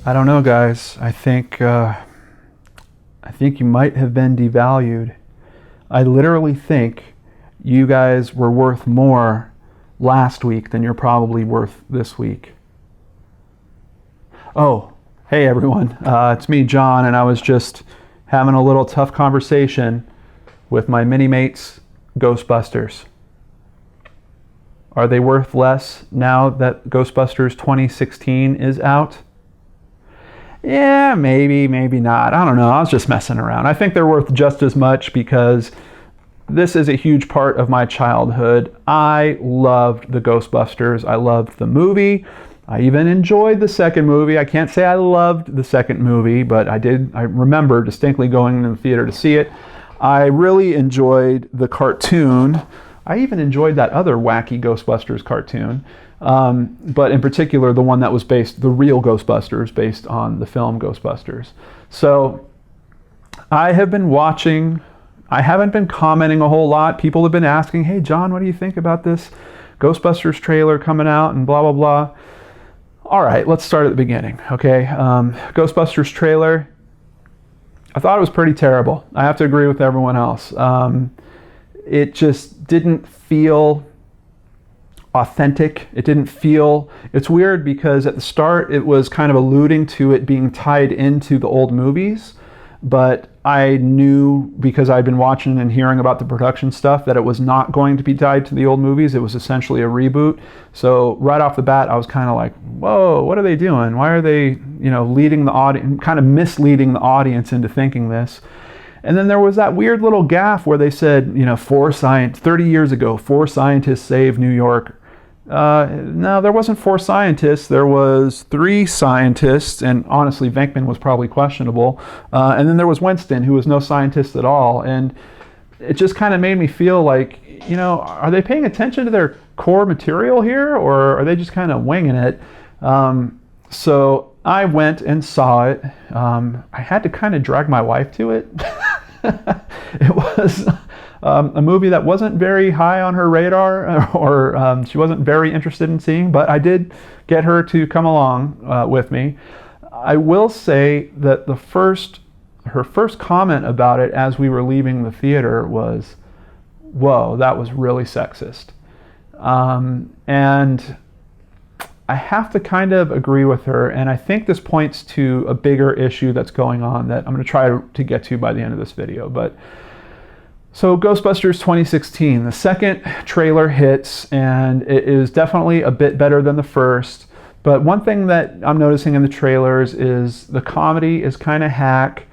I don't know, guys. I think you might have been devalued. I literally think you guys were worth more last week than you're probably worth this week. Oh, hey everyone. It's me, John, and I was just having a little tough conversation with my mini-mates, Ghostbusters. Are they worth less now that Ghostbusters 2016 is out? Yeah, maybe not. I don't know. I was just messing around. I think they're worth just as much because this is a huge part of my childhood. I loved the Ghostbusters. I loved the movie. I even enjoyed the second movie. I can't say I loved the second movie, but I did. I remember distinctly going to the theater to see it. I really enjoyed the cartoon. I even enjoyed that other wacky Ghostbusters cartoon. But in particular, the one that was the real Ghostbusters, based on the film Ghostbusters. So I have been watching. I haven't been commenting a whole lot. People have been asking, hey, John, what do you think about this Ghostbusters trailer coming out and blah, blah, blah. All right, let's start at the beginning, okay? Ghostbusters trailer, I thought it was pretty terrible. I have to agree with everyone else. It just didn't feel authentic. It didn't feel, it's weird because at the start it was kind of alluding to it being tied into the old movies, but I knew because I'd been watching and hearing about the production stuff that it was not going to be tied to the old movies. It was essentially a reboot. So right off the bat, I was kind of like, whoa, what are they doing? Why are they, leading the audience, kind of misleading the audience into thinking this? And then there was that weird little gaffe where they said, 30 years ago, 4 scientists saved New York. No, there wasn't 4 scientists. There was 3 scientists, and honestly, Venkman was probably questionable. And then there was Winston, who was no scientist at all. And it just kind of made me feel like, are they paying attention to their core material here, or are they just kind of winging it? So I went and saw it. I had to kind of drag my wife to it. It was a movie that wasn't very high on her radar, or she wasn't very interested in seeing, but I did get her to come along with me. I will say that her first comment about it as we were leaving the theater was, whoa, that was really sexist. And I have to kind of agree with her, and I think this points to a bigger issue that's going on that I'm going to try to get to by the end of this video. So Ghostbusters 2016, the second trailer hits, and it is definitely a bit better than the first. But one thing that I'm noticing in the trailers is the comedy is kind of hack.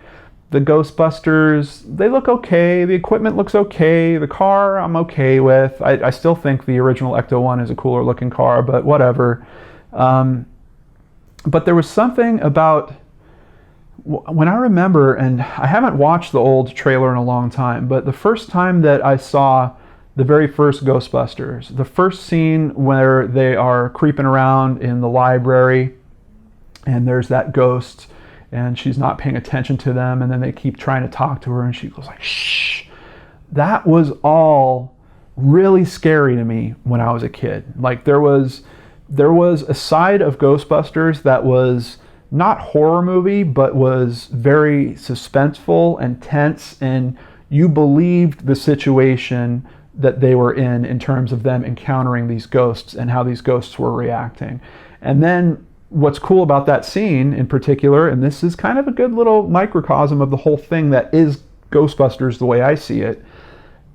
The Ghostbusters, they look okay. The equipment looks okay. The car, I'm okay with. I still think the original Ecto-1 is a cooler looking car, but whatever. But there was something about, when I remember, and I haven't watched the old trailer in a long time, but the first time that I saw the very first Ghostbusters, the first scene where they are creeping around in the library and there's that ghost and she's not paying attention to them, and then they keep trying to talk to her and she goes like, shh. That was all really scary to me when I was a kid. Like there was a side of Ghostbusters that was not horror movie, but was very suspenseful and tense, and you believed the situation that they were in terms of them encountering these ghosts and how these ghosts were reacting. And then what's cool about that scene in particular, and this is kind of a good little microcosm of the whole thing that is Ghostbusters the way I see it,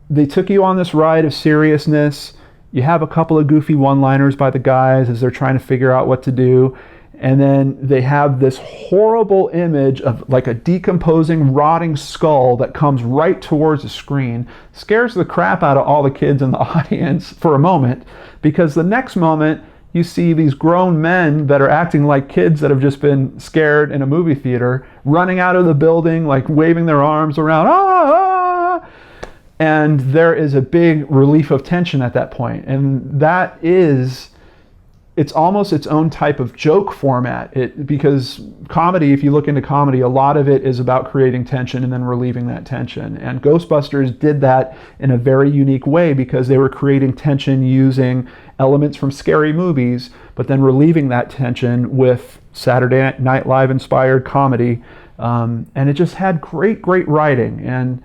they took you on this ride of seriousness. You have a couple of goofy one-liners by the guys as they're trying to figure out what to do. And then they have this horrible image of like a decomposing, rotting skull that comes right towards the screen, scares the crap out of all the kids in the audience for a moment, because the next moment you see these grown men that are acting like kids that have just been scared in a movie theater, running out of the building, like waving their arms around, ah! And there is a big relief of tension at that point. And that is it's almost its own type of joke format. Because comedy, if you look into comedy, a lot of it is about creating tension and then relieving that tension. And Ghostbusters did that in a very unique way because they were creating tension using elements from scary movies, but then relieving that tension with Saturday Night Live inspired comedy. And it just had great writing. And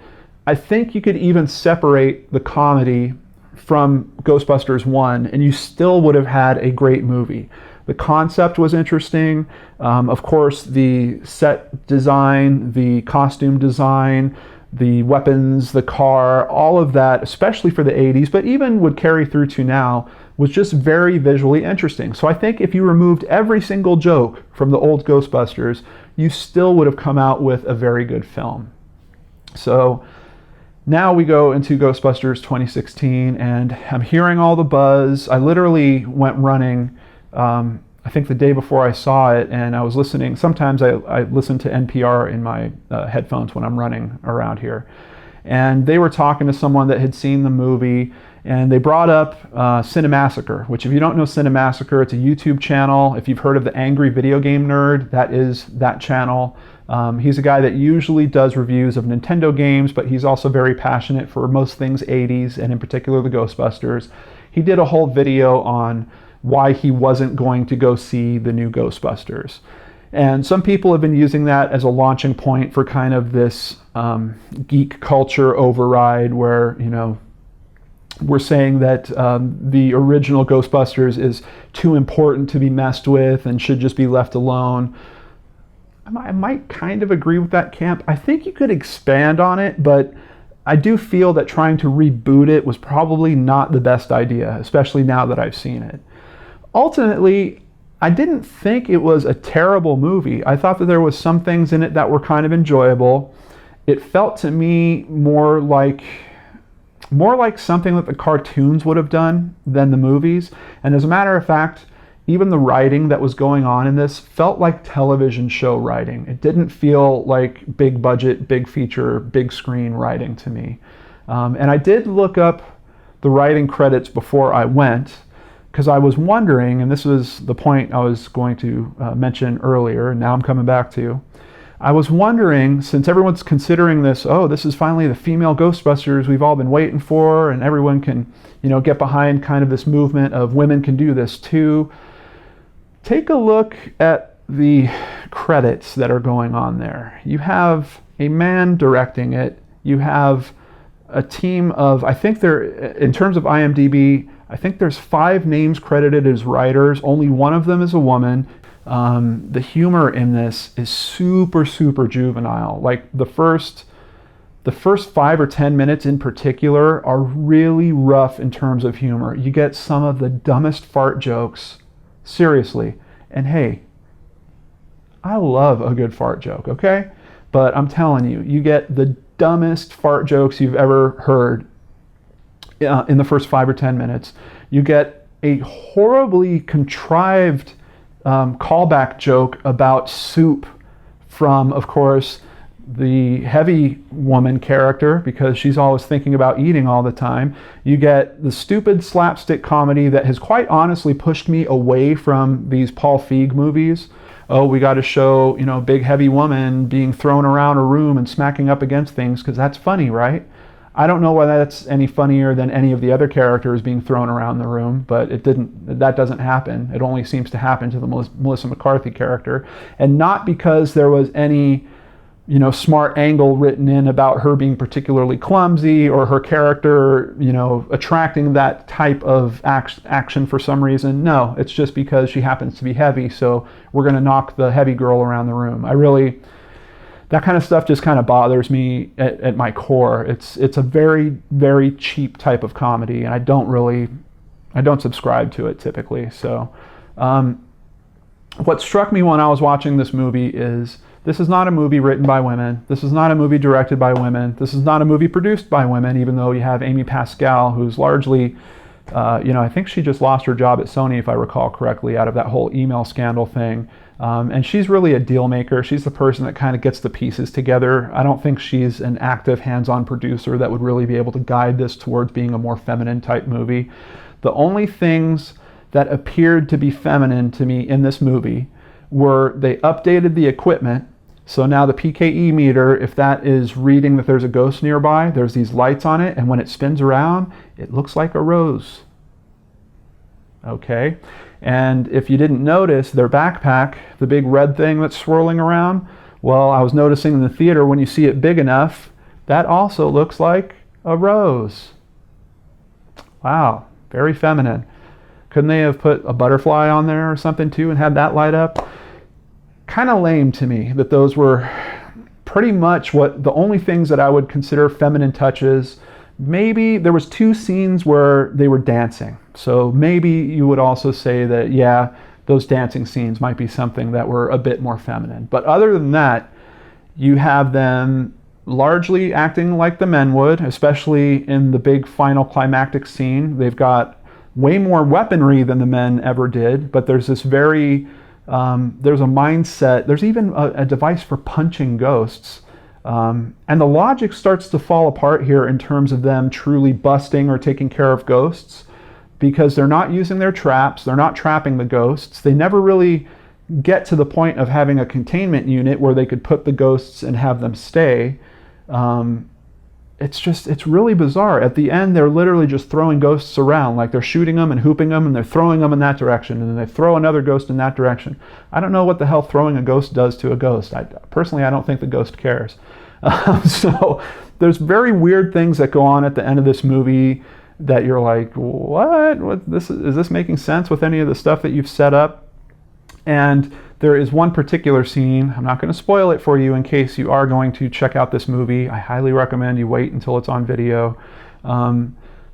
I think you could even separate the comedy from Ghostbusters 1 and you still would have had a great movie. The concept was interesting. Of course, the set design, the costume design, the weapons, the car, all of that, especially for the 80s, but even would carry through to now, was just very visually interesting. So I think if you removed every single joke from the old Ghostbusters, you still would have come out with a very good film. So now we go into Ghostbusters 2016, and I'm hearing all the buzz. I literally went running, I think the day before I saw it, and I was listening. Sometimes I listen to NPR in my headphones when I'm running around here. And they were talking to someone that had seen the movie, and they brought up Cinemassacre, which if you don't know Cinemassacre, it's a YouTube channel. If you've heard of the Angry Video Game Nerd, that is that channel. He's a guy that usually does reviews of Nintendo games, but he's also very passionate for most things 80s, and in particular the Ghostbusters. He did a whole video on why he wasn't going to go see the new Ghostbusters. And some people have been using that as a launching point for kind of this geek culture override where, you know, we're saying that the original Ghostbusters is too important to be messed with and should just be left alone. I might kind of agree with that camp. I think you could expand on it, but I do feel that trying to reboot it was probably not the best idea, especially now that I've seen it. Ultimately, I didn't think it was a terrible movie. I thought that there was some things in it that were kind of enjoyable. It felt to me more like something that the cartoons would have done than the movies. And as a matter of fact, even the writing that was going on in this felt like television show writing. It didn't feel like big budget, big feature, big screen writing to me. And I did look up the writing credits before I went, because I was wondering, and this was the point I was going to mention earlier, and now I'm coming back to. I was wondering, since everyone's considering this, oh, this is finally the female Ghostbusters we've all been waiting for, and everyone can, you know, get behind kind of this movement of women can do this too. Take a look at the credits that are going on there. You have a man directing it. You have a team of, I think in terms of IMDb, I think there's 5 names credited as writers. Only one of them is a woman. The humor in this is super juvenile. Like the first 5 or 10 minutes in particular are really rough in terms of humor. You get some of the dumbest fart jokes. Seriously. And hey, I love a good fart joke, okay? But I'm telling you, you get the dumbest fart jokes you've ever heard in the first 5 or 10 minutes. You get a horribly contrived callback joke about soup from, of course, the heavy woman character, because she's always thinking about eating all the time. You get the stupid slapstick comedy that has quite honestly pushed me away from these Paul Feig movies. Oh, we got to show, you know, big heavy woman being thrown around a room and smacking up against things because that's funny, right? I don't know why that's any funnier than any of the other characters being thrown around the room, but that doesn't happen. It only seems to happen to the Melissa McCarthy character. And not because there was any, you know, smart angle written in about her being particularly clumsy or her character, you know, attracting that type of action for some reason. No, it's just because she happens to be heavy, so we're going to knock the heavy girl around the room. That kind of stuff just kind of bothers me at my core. It's a very cheap type of comedy, and I don't subscribe to it typically. So what struck me when I was watching this movie is this is not a movie written by women. This is not a movie directed by women. This is not a movie produced by women, even though you have Amy Pascal, who's largely, I think she just lost her job at Sony, if I recall correctly, out of that whole email scandal thing. And she's really a deal maker. She's the person that kind of gets the pieces together. I don't think she's an active hands-on producer that would really be able to guide this towards being a more feminine type movie. The only things that appeared to be feminine to me in this movie were they updated the equipment. So now the PKE meter, if that is reading that there's a ghost nearby, there's these lights on it, and when it spins around, it looks like a rose. Okay? And if you didn't notice, their backpack, the big red thing that's swirling around, well, I was noticing in the theater when you see it big enough, that also looks like a rose. Wow, very feminine. Couldn't they have put a butterfly on there or something too and had that light up? Kind of lame to me that those were pretty much the only things that I would consider feminine touches. Maybe there was 2 scenes where they were dancing. So maybe you would also say that, yeah, those dancing scenes might be something that were a bit more feminine. But other than that, you have them largely acting like the men would, especially in the big final climactic scene. They've got way more weaponry than the men ever did, but there's this there's a mindset, there's even a device for punching ghosts. And the logic starts to fall apart here in terms of them truly busting or taking care of ghosts, because they're not using their traps, they're not trapping the ghosts. They never really get to the point of having a containment unit where they could put the ghosts and have them stay. It's really bizarre. At the end, they're literally just throwing ghosts around, like they're shooting them and hooping them, and they're throwing them in that direction, and then they throw another ghost in that direction. I don't know what the hell throwing a ghost does to a ghost. Personally, I don't think the ghost cares. So there's very weird things that go on at the end of this movie that you're like, what? Is this making sense with any of the stuff that you've set up? And there is one particular scene, I'm not going to spoil it for you in case you are going to check out this movie. I highly recommend you wait until it's on video.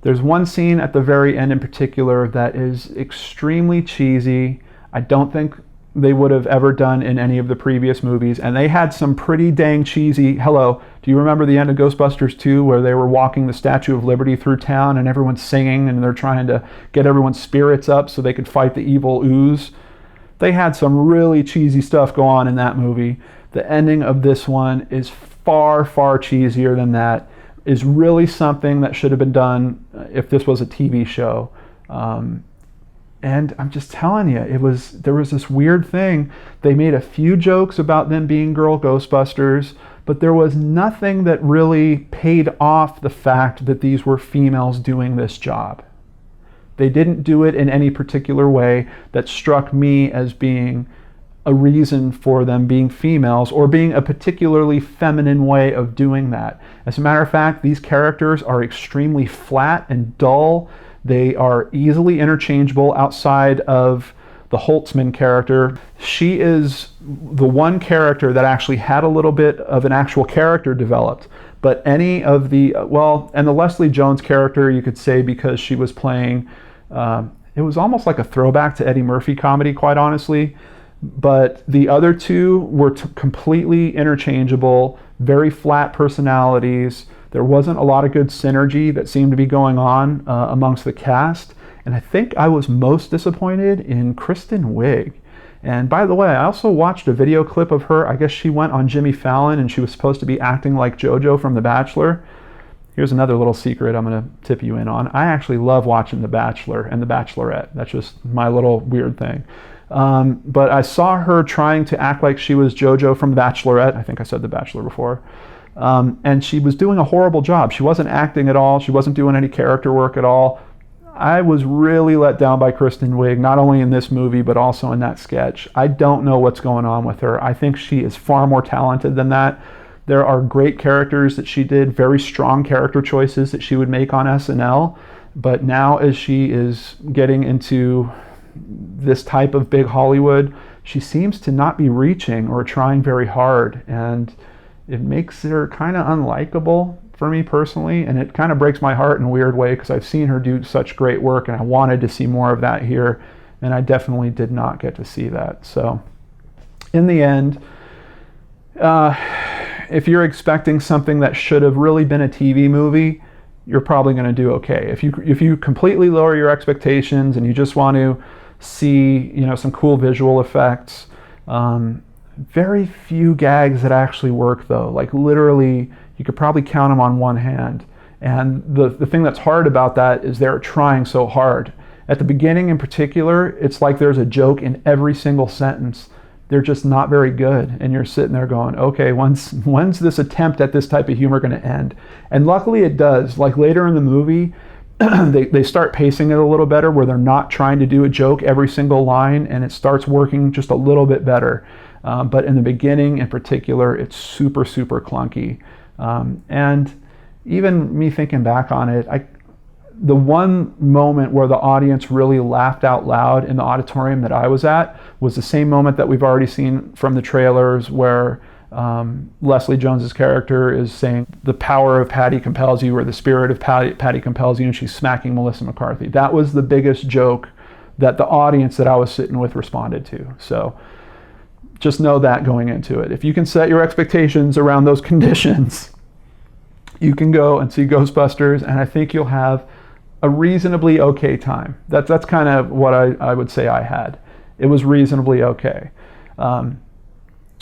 There's one scene at the very end in particular that is extremely cheesy. I don't think they would have ever done in any of the previous movies, and they had some pretty dang cheesy, hello, do you remember the end of Ghostbusters 2 where they were walking the Statue of Liberty through town and everyone's singing and they're trying to get everyone's spirits up so they could fight the evil ooze? They had some really cheesy stuff go on in that movie. The ending of this one is far, far cheesier than that. Is really something that should have been done if this was a TV show. And I'm just telling you, there was this weird thing. They made a few jokes about them being girl Ghostbusters, but there was nothing that really paid off the fact that these were females doing this job. They didn't do it in any particular way that struck me as being a reason for them being females or being a particularly feminine way of doing that. As a matter of fact, these characters are extremely flat and dull. They are easily interchangeable outside of the Holtzman character. She is the one character that actually had a little bit of an actual character developed. But any of the, and the Leslie Jones character, you could say, because she was playing, it was almost like a throwback to Eddie Murphy comedy, quite honestly. But the other two were completely interchangeable, very flat personalities. There wasn't a lot of good synergy that seemed to be going on amongst the cast. And I think I was most disappointed in Kristen Wiig. And by the way, I also watched a video clip of her. I guess she went on Jimmy Fallon and she was supposed to be acting like JoJo from The Bachelor. Here's another little secret I'm going to tip you in on. I actually love watching The Bachelor and The Bachelorette. That's just my little weird thing. But I saw her trying to act like she was JoJo from The Bachelorette. I think I said The Bachelor before. And she was doing a horrible job. She wasn't acting at all. She wasn't doing any character work at all. I was really let down by Kristen Wiig, not only in this movie, but also in that sketch. I don't know what's going on with her. I think she is far more talented than that. There are great characters that she did, very strong character choices that she would make on SNL. But now as she is getting into this type of big Hollywood, she seems to not be reaching or trying very hard. And it makes her kind of unlikable for me personally, and it kind of breaks my heart in a weird way because I've seen her do such great work and I wanted to see more of that here, and I definitely did not get to see that. So in the end, if you're expecting something that should have really been a TV movie, you're probably going to do okay. If you completely lower your expectations and you just want to see, some cool visual effects, very few gags that actually work though. Like literally, you could probably count them on one hand. And the thing that's hard about that is they're trying so hard. At the beginning in particular, it's like there's a joke in every single sentence. They're just not very good. And you're sitting there going, okay, when's this attempt at this type of humor going to end? And luckily it does. Like later in the movie, they start pacing it a little better where they're not trying to do a joke every single line, and it starts working just a little bit better. But in the beginning in particular, it's super, super clunky. And even me thinking back on it, the one moment where the audience really laughed out loud in the auditorium that I was at was the same moment that we've already seen from the trailers, where Leslie Jones's character is saying the power of Patty compels you, or the spirit of Patty compels you, and she's smacking Melissa McCarthy. That was the biggest joke that the audience that I was sitting with responded to. So just know that going into it. If you can set your expectations around those conditions, you can go and see Ghostbusters, and I think you'll have a reasonably okay time. That's kind of what I would say I had. It was reasonably okay.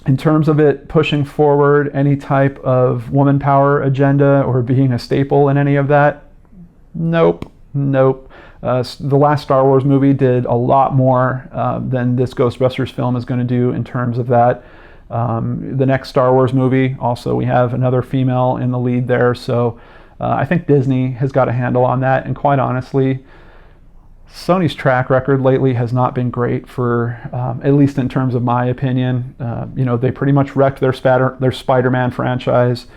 In terms of it pushing forward any type of woman power agenda or being a staple in any of that, nope. The last Star Wars movie did a lot more than this Ghostbusters film is going to do in terms of that. The next Star Wars movie, also we have another female in the lead there, so I think Disney has got a handle on that. And quite honestly, Sony's track record lately has not been great for, at least in terms of my opinion. They pretty much wrecked their Spider-Man franchise.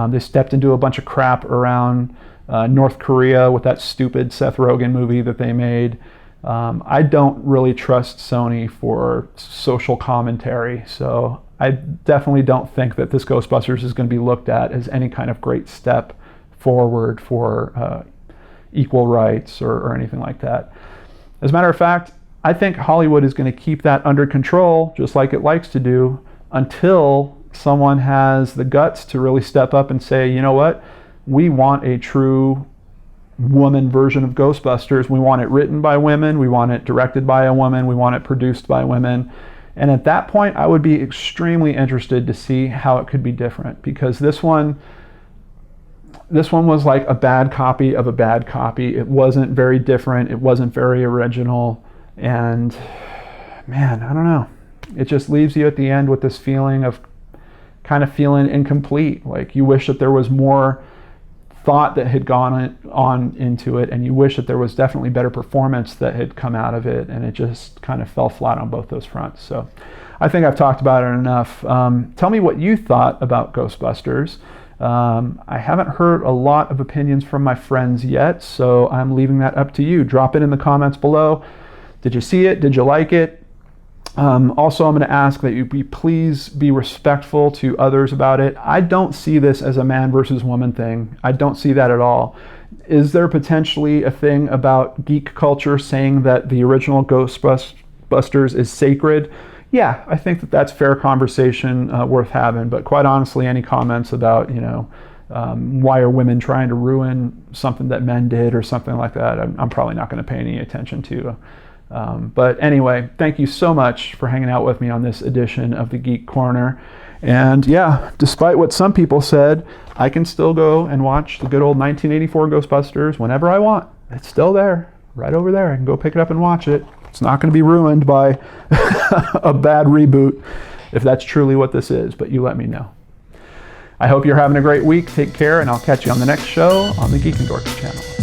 They stepped into a bunch of crap around North Korea with that stupid Seth Rogen movie that they made. I don't really trust Sony for social commentary, so I definitely don't think that this Ghostbusters is going to be looked at as any kind of great step forward for equal rights or anything like that. As a matter of fact, I think Hollywood is going to keep that under control, just like it likes to do, until someone has the guts to really step up and say, you know what, we want a true woman version of Ghostbusters. We want it written by women, we want it directed by a woman, we want it produced by women. And at that point, I would be extremely interested to see how it could be different, because this one was like a bad copy of a bad copy. It wasn't very different. It wasn't very original. And man, I don't know. It just leaves you at the end with this feeling of kind of feeling incomplete. Like you wish that there was more thought that had gone on into it, and you wish that there was definitely better performance that had come out of it, and it just kind of fell flat on both those fronts. So I think I've talked about it enough. Tell me what you thought about Ghostbusters. I haven't heard a lot of opinions from my friends yet, so I'm leaving that up to you. Drop it in the comments below. Did you see it? Did you like it? Also, I'm going to ask that you please be respectful to others about it. I don't see this as a man versus woman thing. I don't see that at all. Is there potentially a thing about geek culture saying that the original Ghostbusters is sacred? Yeah, I think that that's fair conversation worth having. But quite honestly, any comments about, why are women trying to ruin something that men did or something like that, I'm probably not going to pay any attention to. But anyway, thank you so much for hanging out with me on this edition of the Geek Corner. And yeah, despite what some people said, I can still go and watch the good old 1984 Ghostbusters whenever I want. It's still there, right over there. I can go pick it up and watch it. It's not going to be ruined by a bad reboot, if that's truly what this is, but you let me know. I hope you're having a great week. Take care, and I'll catch you on the next show on the Geek and Dorks channel.